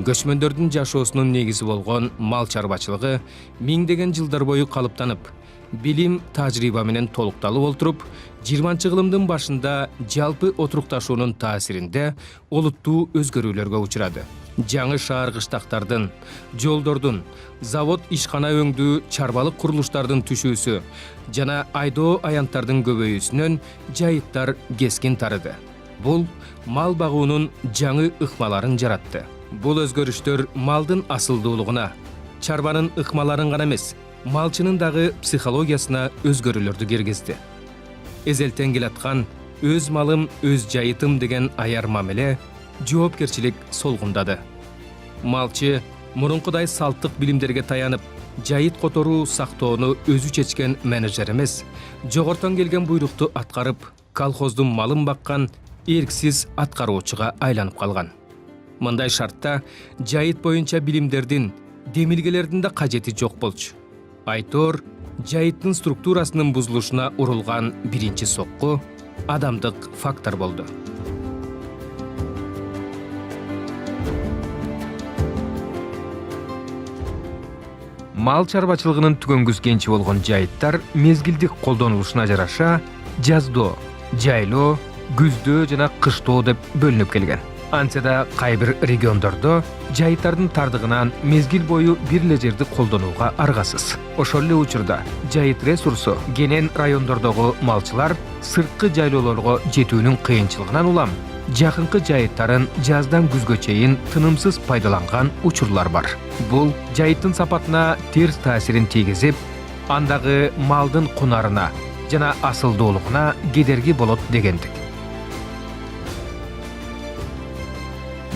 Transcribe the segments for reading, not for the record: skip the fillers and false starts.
Көчмөндөрдүн жашоосунун негизи болгон мал чарбачылыгы миңдеген жылдар бою калыптанып, билим тажрыйба менен толукталып олтуруп, 20-кылымдын башында жалпы отурукташуунун таасиринде олуттуу өзгөрүүлөргө учурады. Жаңы шаар кыштактардын, жолдордун, завод ишкана өңдүү чарбалык курулуштардын түшүүсү жана айдоо аянттардын көбөйүүсүнөн жайыттар кескин тарыды. Бул мал багуунун жаңы ыкмаларын жаратты. Бул өзгөрүштөр малдын асылдуулугуна, чарбанын ыкмаларын гана эмес, малчынын дагы психологиясына өзгөрүүлөрдү киргизди. Эзелтен келаткан өз малым, өз жайытым деген аяр мамиле жоопкерчилик солгундады. Малчы мурункудай салттык билимдерге таянып, жайыт которуу, сактоону өзү чечкен менеджер эмес, жогортон келген буйрукту аткарып, колхоздун малын баккан эрксиз аткаруучуга айланып калган. Мындай шартта жайыт боюнча билимдердин, демилгелердин да кажети жок болчу. Айтор, жайыттын структурасынын бузулушуна урулган биринчи сокку адамдык фактор болду. Мал чарбачылыгынын түгөнгүс кенчи болгон жайыттар мезгилдик колдонулушуна жараша жаздоо, жайлоо, күздөө жана кыштоо деп бөлүнүп келген. Антияда кайбир региондордо жайыттардын тардыгынан мезгил бою бир эле жерди колдонууга аргасыз. Ошол эле учурда жайыт ресурсу кенен райондордогу малчылар сырткы жайлоолорго жетүүнүн кыйынчылыгынан улам жакынкы жайыттарын жаздан күзгө чейин тынымсыз пайдаланган учурлар бар. Бул жайыттын сапатына терс таасирин тийгизип, андагы малдын кунарына жана асылдуулугуна кедерги болот дегендик.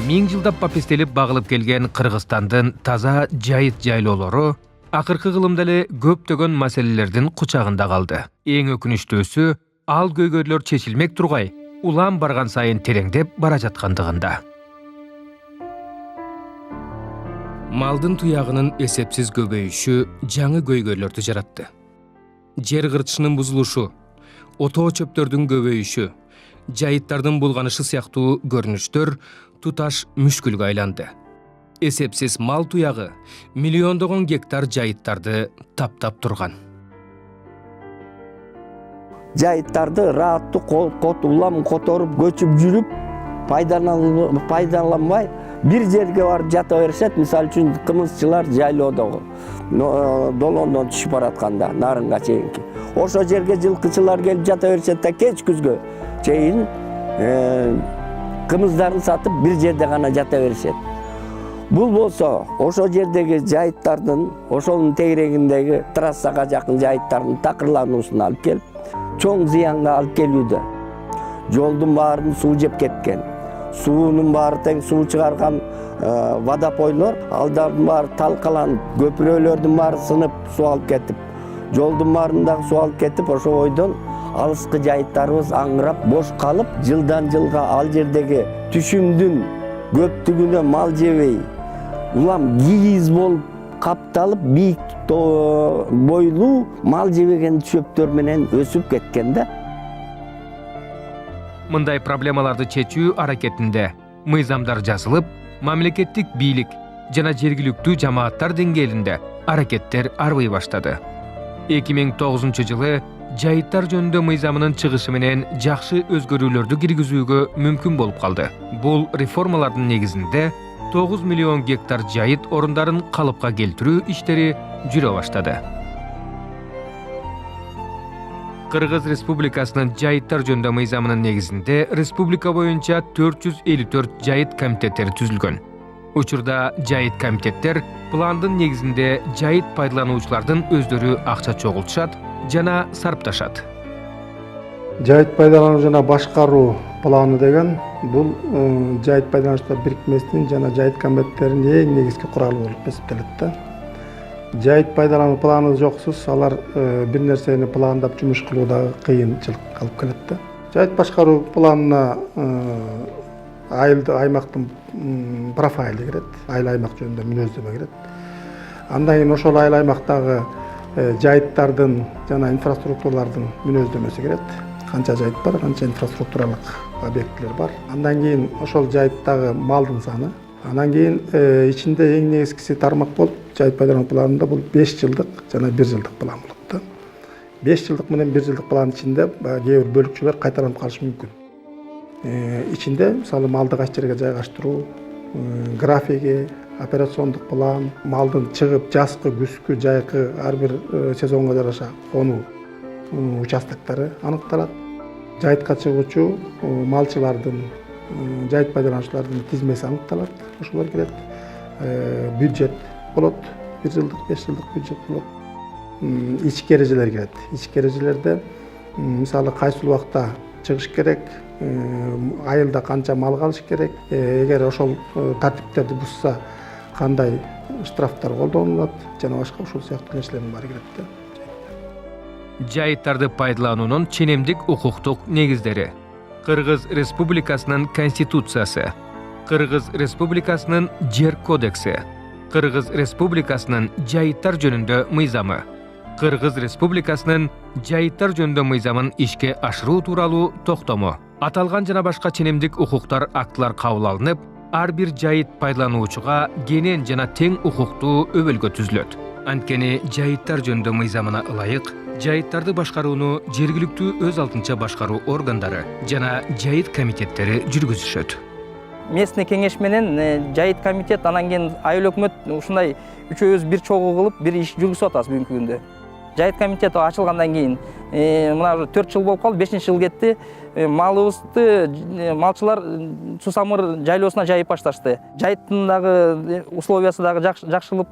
Миң жылдап папестелип багылып келген Кыргызстандын таза жайыт жайлоолору акыркы кылымда эле көптөгөн маселелердин кучагында калды. Эң өкүнүчтүүсү ал көйгөйлөр чечилмек тургай, улам барган сайын тереңдеп бара жаткандыгында. Малдын туягынын эсепсиз көбөйүшү жаңы көйгөйлөрдү жаратты. Жер кыртышынын бузулушу, отоо чөптөрдүн көбөйүшү, жайыттардын булганышы сыяктуу көрүнүштөр туташ мүшкүлгө айланды. Эсепсиз мал туягы миллиондогон гектар жайыттарды таптап турган. Жайыттарды рааттуу улам которуп, көчүп жүрүп, пайдаланбай бир жерге барып жата беришет. Мисалы үчүн кымызчылар жайлоодогу долондон түшүп баратканда нарынга чейинки. Ошо жерге жылкычылар келип жата беришет да кеч күзгө чейин кымыздарын сатып бир жерде гана жата беришет. Бул болсо ошо жердеги жайыттардын, ошонун тегерегиндеги трассага жакын жайыттардын такырлануусуна алып келип, чоң зыянга алып келүүдө. Жолдун баарын суу жеп кеткен. Суунун баары тең суу чыгарган водопойлор, алдардын баары талкаланып, көпүрөлөрдүн баары сынып, суу алып кетип, жолдун баарындагы суу алып кетип, ошо бойдон алыскы жайыттарыбыз аңырап, бош калып, жылдан жылга ал жердеги түшүмдүн көптүгүнө мал жебей, улам кийиз болуп капталып, бийик бойлуу мал жебеген чөптөр менен өсүп кеткен да. Мындай проблемаларды чечүү аракетинде мыйзамдар жазылып, мамлекеттик бийлик жана жергиликтүү жамааттар деңгээлинде аракеттер арбый баштады. 2009-жылы жайыттар жөнүндө мыйзамынын чыгышы менен жакшы өзгөрүүлөрдү киргизүүгө мүмкүн болуп калды. Бул реформалардын негизинде 9 миллион гектар жайыт орундарын калыпка келтирүү иштери жүрө баштады. Кыргыз Республикасынын жайыттар жөнүндө мыйзамынын негизинде республика боюнча 454 жайыт комитеттери түзүлгөн. Учурда жайыт комитеттер пландын негизинде жайыт пайдалануучулардын өздөрү акча чогултушат жана сарпташат. Жайыт пайдалануу жана башкаруу планы деген бул жайыт пайдалануучулар бирикмесинин жана жайыт комитеттеринин эң негизги куралы болуп эсептелет да. Жайыт пайдалануу планы жоксуз алар бир нерсени пландап жумуш кылууда кыйынчылык алып келет да. Жайыт башкаруу планына аймактын профайли кирет, айыл аймак жөнүндө мүнөздөмө кирет. Андан кийин ошол айыл аймактагы жайыттардын жана инфраструктуралардын мүнөздөмөсү кирет. Канча жайыт бар, канча инфраструктуралык объектилер бар. Андан кийин ошол жайыттагы малдын саны, Анан кийин ичинде эң негизгиси тармак болуп жайыт пайдалануу планында бул 5 жылдык жана 1 жылдык план болот да. 5 жылдык менен 1 жылдык план ичинде кээ бир бөлүкчөлөр кайтарылып калышы мүмкүн. Ичинде мисалы малды кайсы жерге жайгаштыруу, графиги, операциондук план, малдын чыгып жазкы, күзгү, жайкы ар бир сезонго жараша конуу участоктары аныкталат. Жайытка чыгуучу малчылардын, жайыт пайдалануучулардын тизмеси аныкталат. Ошолор кирет. Бюджет болот, 1 жылдык, 5 жылдык бюджет болот. Ички эрежелер кирет. Ички эрежелерде мисалы кайсы убакта чыгыш керек, айылда канча мал калыш керек, эгер ошол тартиптерди бузса кандай штрафтар колдонулат жана башка ушул сыяктуу нерселердин баары кирет да. Жайыттарды пайдалануунун ченемдик укуктук негиздери. Кыргыз Республикасынын Конституциясы, Кыргыз Республикасынын Жер кодекси, Кыргыз Республикасынын Жайыттар жөнүндө мыйзамы, Кыргыз Республикасынын Жайыттар жөнүндө мыйзамын ишке ашыруу тууралуу токтому. Аталган жана башка ченемдик укуктар актылар кабыл алынып, ар бир жайыт пайдалануучуга кенен жана тең укуктуу өбөлгө түзүлөт. Анткени жайыттар жөнүндө мыйзамына ылайык жайыттарды башкарууну жергиликтүү өз алдынча башкаруу органдары жана жайыт комитеттери жүргүзүшөт. Местный кеңеш менен жайыт комитет, анан кийин айыл өкмөт ушундай үчөөбүз бир чогуу кылып бир иш жүргүзүп атабыз бүгүнкү күндө. Жайыт комитети ачылгандан кийин мына 4 жыл болуп калды, 5 жыл кетти. Малыбызды малчылар Сусамыр жайлоосуна жайып башташты. Жайыттын дагы условиясы дагы жакшылып,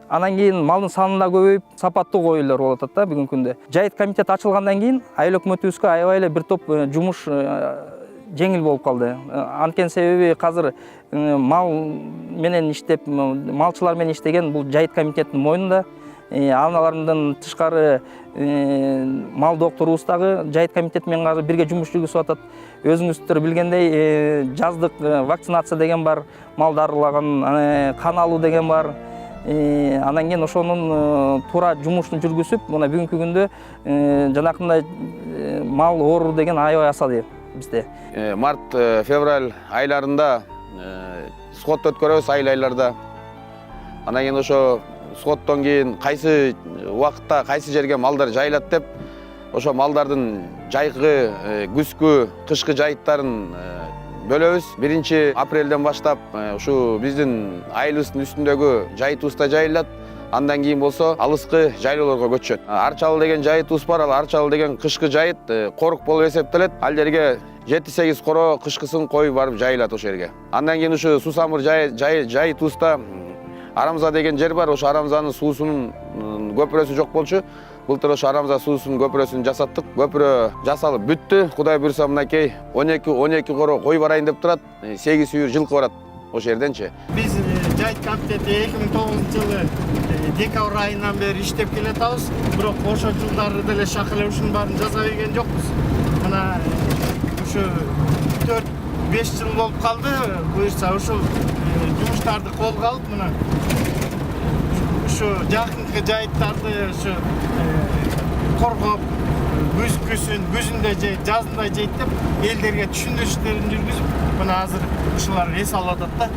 анан кийин малдын саны да көбөйүп, сапаттуу коюлар болуп атат да бүгүнкү күндө. Жайыт комитет ачылгандан кийин айыл өкмөтүбүзгө аябай эле бир топ жумуш жеңил болуп калды. Анткени себеби азыр мал менен иштеп, малчылар менен иштеген бул жайыт комитеттин мойнунда. Аналарымдан тышкары мал докторубуз дагы жайыт комитети менен азыр бирге жумуш жүргүзүп атат. Өзүңүздөр билгендей, жаздык вакцинация деген бар, мал дарылаган, кан алуу деген бар. Анан кийин ошонун туура жумушун жүргүзүп, мына бүгүнкү күндө жанакындай мал оору деген аябай асады бизде. Март, февраль айларында сход өткөрөбүз, айларда. Анан кийин ошо сходтон кийин кайсы убакытта кайсы жерге малдар жайылат деп, ошо малдардын жайкы, күзгү, кышкы жайыттарын бөлөбүз. 1 апрелден баштап ушу биздин айылыбыздын үстүндөгү жайытыбызда жайылат. Андан кийин болсо алыскы жайлоолорго көчөт. Арчалы деген жайытыбыз бар, ал Арчалы деген кышкы жайыт корук болуп эсептелет. Ал жерге 7-8 коро кышкысын коюп барып жайылат ошол жерге. Андан кийин ушу Сусамыр жайытыбызда Арамза деген жер бар, ошо Арамзанын суусунун көпүрөсү жок болчу. Былтыр ошо Арамза суусунун көпүрөсүн жасаттык. Көпүрө жасалып бүттү. Кудай буйрса мынакей 12 коро кой барайын деп турат. 8 үйүр жылкы барат ошол жерденчи. Биз жайыт комитети 2009-жылы декабрь айынан бери иштеп келатабыз. Бирок ошол жылдары деле шак эле ушунун баарын жаза берген жокпуз. Мына ушу 4-5 жыл болуп калды. Буйрса ушул жумуштарды колго алып, мына ушу жакынкы жайыттарды ушу коргоп, күзүндө же жазында жейт деп элдерге түшүндүрүштөрүн жүргүзүп, мына азыр ушулар эс алып атат да.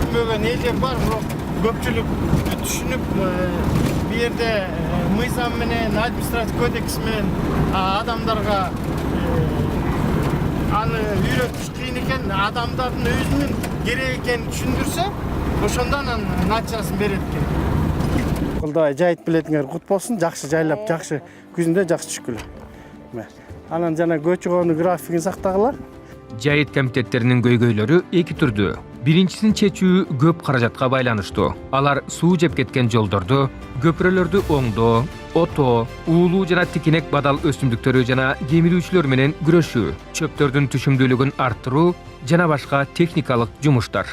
Түшүнбөгөн элдер бар, бирок көпчүлүк түшүнүп, бу жерде мыйзам менен, административ кодекс менен адамдарга аны үйрөтүш кыйын экен, адамдардын өзүнүн керек экенин түшүндүрсө, ошондон анын натыйжасын берет экен. Кулдабай жайыт билетиңер кут болсун, жакшы жайлап, жакшы күзүндө жакшы түшкүлө. Анан жана көчөгөнү графигин сактагыла. Жайыт комитеттеринин көйгөйлөрү эки түрдүү. Биринчисин чечүү көп каражатка байланыштуу. Алар суу жеп кеткен жолдорду, көпүрөлөрдү оңдоо, отоо, уулуу жана тикенек бадал өсүмдүктөрү жана кемирүүчүлөр менен күрөшүү, чөптөрдүн түшүмдүүлүгүн арттыруу жана башка техникалык жумуштар.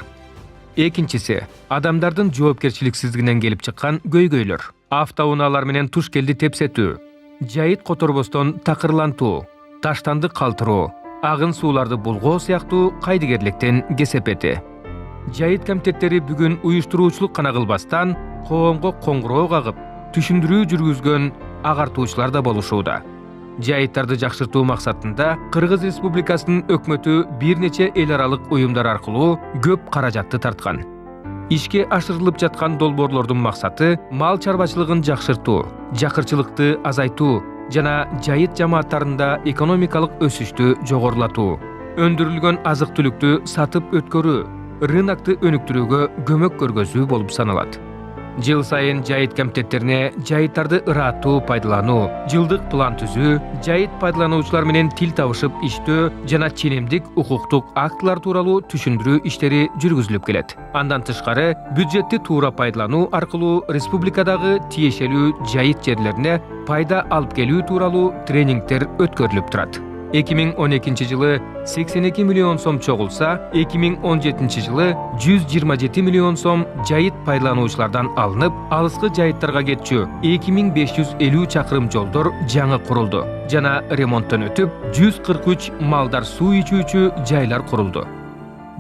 Экинчиси адамдардын жоопкерчиликсиздигинен келип чыккан көйгөйлөр. Автоунаалар менен туш келди тепсетүү, жайыт которбостон такырлантуу, таштанды калтыруу, агын сууларды булгоо сыяктуу кайдыгерликтин кесепети. Жайыт комитеттери бүгүн уюштуруучулук гана кылбастан коомго коңгуроо кагып, түшүндүрүү жүргүзгөн агартуучулар да болушууда. Жайыттарды жакшыртуу максатында Кыргыз Республикасынын өкмөтү бир нече эл аралык уюмдар аркылуу көп каражатты тарткан. Ишке ашырылып жаткан долбоорлордун максаты мал чарбачылыгын жакшыртуу, жакырчылыкты азайтуу жана жайыт жамааттарында экономикалык өсүштү жогорулатуу, өндүрүлгөн азык-түлүктү сатып өткөрүү, рынокты өнүктүрүүгө көмөк көргөзүү болуп саналат. Жыл сайын жайыт комитеттерине жайыттарды ыраттуу пайдалануу, жылдык план түзүү, жайыт пайдалануучулар менен тил табышып иштөө жана ченемдик укуктук актылар тууралуу түшүндүрүү иштери жүргүзүлүп келет. Андан тышкары, бюджетти туура пайдалануу аркылуу республикадагы тиешелүү жайыт жерлерине пайда алып келүү тууралуу тренингтер өткөрүлүп турат. 2012 жылы 82 миллион сом чогулса, 2017 жылы 127 миллион сом жайыт пайдалануучулардан алынып, алыскы жайыттарга кетчү 2550 чакырым жолдор жаңы курулду жана ремонттон өтүп, 143 малдар суу ичүүчү жайлар курулду.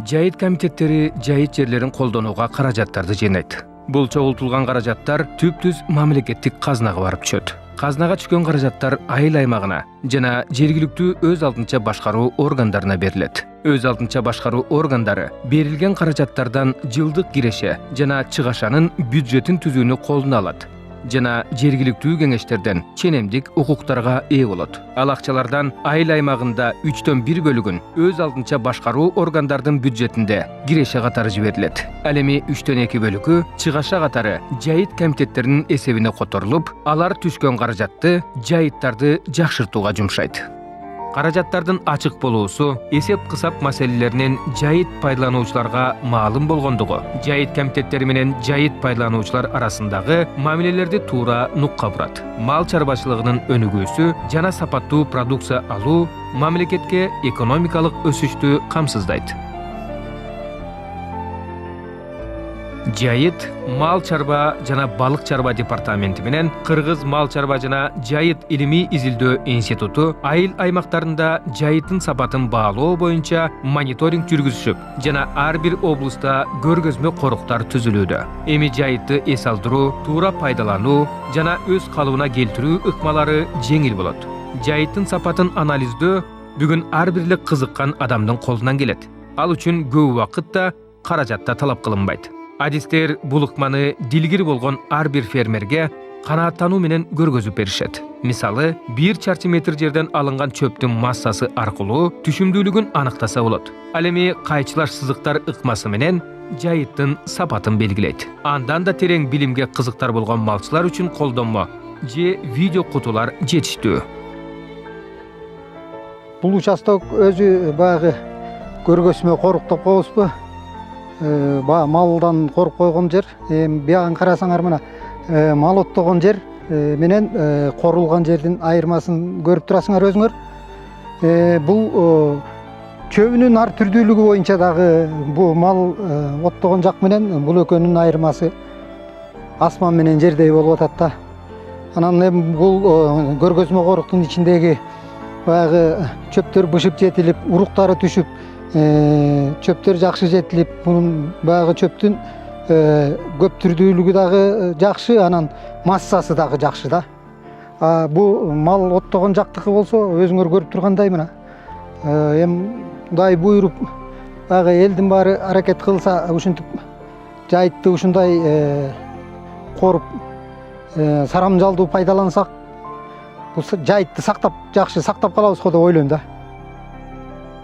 Жайыт комитеттери жайыт жерлерин колдонууга каражаттарды жыйнайт. Бул чогултулган каражаттар түптүз мамлекеттик казнага барып түшөт. Казнага түшкөн каражаттар айыл аймагына жана жергиликтүү өз алдынча башкаруу органдарына берилет. Өз алдынча башкаруу органдары берилген каражаттардан жылдык киреше жана чыгашанын бюджетин түзүүнү колуна алат жана жергиликтүү кеңештерден ченемдик укуктарга ээ болот. Ал акчалардан айыл аймагында 3/1 бөлүгүн өз алдынча башкаруу органдардын бюджетинде киреше катары жиберилет. Ал эми 3/2 бөлүгү чыгаша катары жайыт комитеттеринин эсебине которулуп, алар түшкөн каражатты жайыттарды жакшыртууга жумшайт. Каражаттардын ачык болуусу эсеп-кысап маселелеринин жайыт пайдалануучуларга маалым болгондугу, жайыт комитеттери менен жайыт пайдалануучулар арасындагы мамилелерди туура нукка бурат. Мал чарбачылыгынын өнүгүүсү жана сапаттуу продукция алуу мамлекетке экономикалык өсүштү камсыздайт. Жайыт мал чарба жана балык чарба департаменти менен Кыргыз мал чарба жана жайыт илимий изилдөө институту айыл аймактарында жайыттын сапатын баалоо боюнча мониторинг жүргүзүшүп жана ар бир облуста көргөзмө коруктар түзүлүүдө. Эми жайытты эс алдыруу, туура пайдалануу жана өз калыбына келтирүү ыкмалары жеңил болот. Жайыттын сапатын анализдөө бүгүн ар бирлик кызыккан адамдын колунан келет. Ал үчүн көп убакытта каражатта талап кылынбайт. Адистер бул ыкманы дилгир болгон ар бир фермерге канааттануу менен көргөзүп беришет. Мисалы, 1 чарчы метр жерден алынган чөптүн массасы аркылуу түшүмдүүлүгүн аныктаса болот. Ал эми кайчылаш сызыктар ыкмасы менен жайыттын сапатын белгилейт. Андан да терең билимге кызыктар болгон малчылар үчүн колдонмо же видео кутулар жетиштүү. Бул участок өзү баягы көргөзмө коруктоп коебузбу? Малдан коруп койгон жер, биягын карасаңар мына мал оттогон жер менен корулган жердин айырмасын көрүп турасыңар өзүңөр. Бул чөбүнүн ар түрдүүлүгү боюнча дагы бул мал оттогон жак менен бул экөөнүн айырмасы асман менен жердей болуп атат да. Анан бул көргөзмө коруктун ичиндеги баягы чөптөр бышып жетилип, уруктары түшүп, чөптөр жакшы жетилип, бунун баягы чөптүн көп түрдүүлүгү дагы жакшы, анан массасы дагы жакшы да. Бу мал оттогон жактыкы болсо, өзүңөр көрүп тургандай мына. Кудай буйруп, баягы элдин баары аракет кылса, ушинтип жайытты ушундай коруп, сарамжалдуу пайдалансак, бул жайытты жакшы сактап калабыз го деп ойлойм да.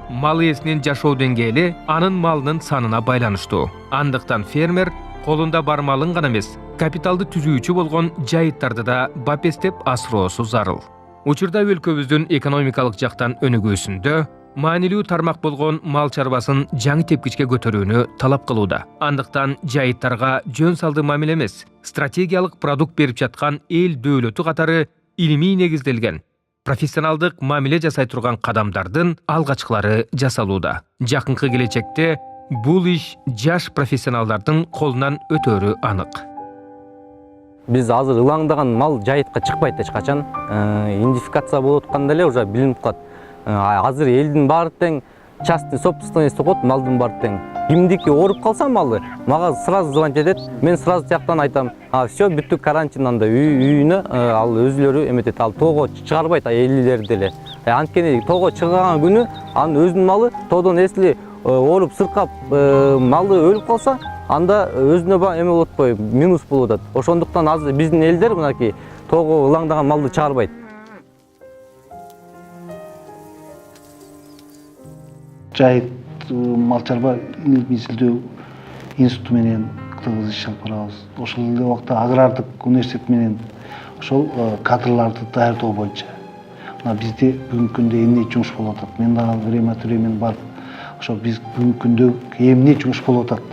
Мал ээсинин жашоо деңгээли анын малынын санына байланыштуу. Андыктан фермер колунда бар малын гана эмес, капиталды түзүүчү болгон жайыттарды да бапестеп асыроосу зарыл. Учурда өлкөбүздүн экономикалык жактан өнүгүүсүндө маанилүү тармак болгон мал чарбасын жаңы тепкичке көтөрүүнү талап кылууда. Андыктан жайыттарга жөн салдуу мамиле эмес, стратегиялык продукт берип жаткан эл дөөлөтү катары илимий негизделген профессионалдык мамиле жасай турган кадамдардын алгачкылары жасалууда. Жакынкы келечекте бул иш жаш профессионалдардын колунан өтөөрү анык. Биз азыр ылаңдаган мал жайытка чыкпайт эч качан. Идентификация болуп атканда эле уже билинип калат. Азыр элдин баары тең частный собственность кылып, малдын баары тең. кимдики ооруп калса малы, мага сразу звонить этет. Мен сразу тияктан айтам, все, бүттү карантин анда үйүнө ал өзүлөрү эметет. Ал тоого чыгарбайт элилер деле. Анткени тоого чыгаган күнү анын өзүнүн малы тоодон эсли ооруп сыркап малы өлүп калса, анда өзүнө эме болуп атпайбы, минус болуп атат. Ошондуктан азыр биздин элдер мынакей тоого ылаңдаган малды чыгарбайт. Жайыт мал чарба илимий изилдөө институту менен тыгыз иш алып барабыз. Ошол эле убакта агрардык университет менен ошол кадрларды даярдоо боюнча. Мына бизде бүгүнкү күндө эмне жумуш болуп атат? Мен дагы время от времени барып, ошо биз бүгүнкү күндө эмне жумуш болуп атат?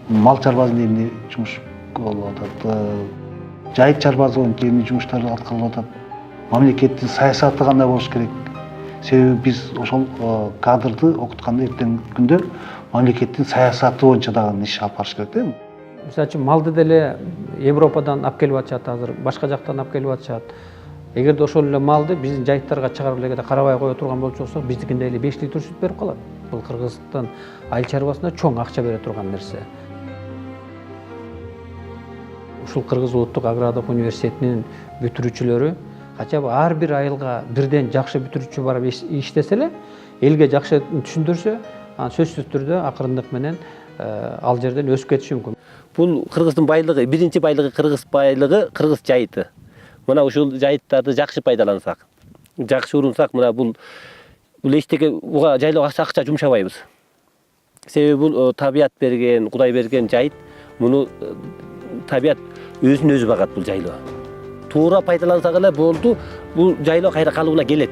Мал чарбасында эмне жумуш болуп атат? Жайыт чарбасы боюнча эмне жумуштар аткарылып атат? Мамлекеттин саясаты кандай болуш керек? Себеби биз ошол кадрды окутканда эртеңки күндө мамлекеттин саясаты боюнча дагы иш алып барыш керек да. Мисалы үчүн малды деле Европадан алып келип атышат азыр, башка жактан алып келип атышат. Эгерде ошол эле малды биздин жайыттарга чыгарып эле карабай кое турган болсок, биздикинде эле 5 литр сүт берип калат. Бул Кыргызстан айыл чарбасына чоң акча бере турган нерсе. Ушул Кыргыз Улуттук агрардык университетинин бүтүрүүчүлөрү хотя бы ар бир айылга бирден жакшы бүтүрүүчү барып иштесе эле, элге жакшы түшүндүрсө, анан сөзсүз түрдө акырындык менен ал жерден өсүп кетиши мүмкүн. Бул Кыргыздын байлыгы, биринчи байлыгы Кыргыз байлыгы, Кыргыз жайыты. Мына ушул жайыттарды жакшы пайдалансак, жакшы урунсак, мына бул эчтеке буга жайлоого акча жумшабайбыз. Себеби бул табият берген, Кудай берген жайыт, муну табият өзүн өзү багат бул жайлоо. Туура пайдалансак эле болду, бул жайлоо кайра калыбына келет.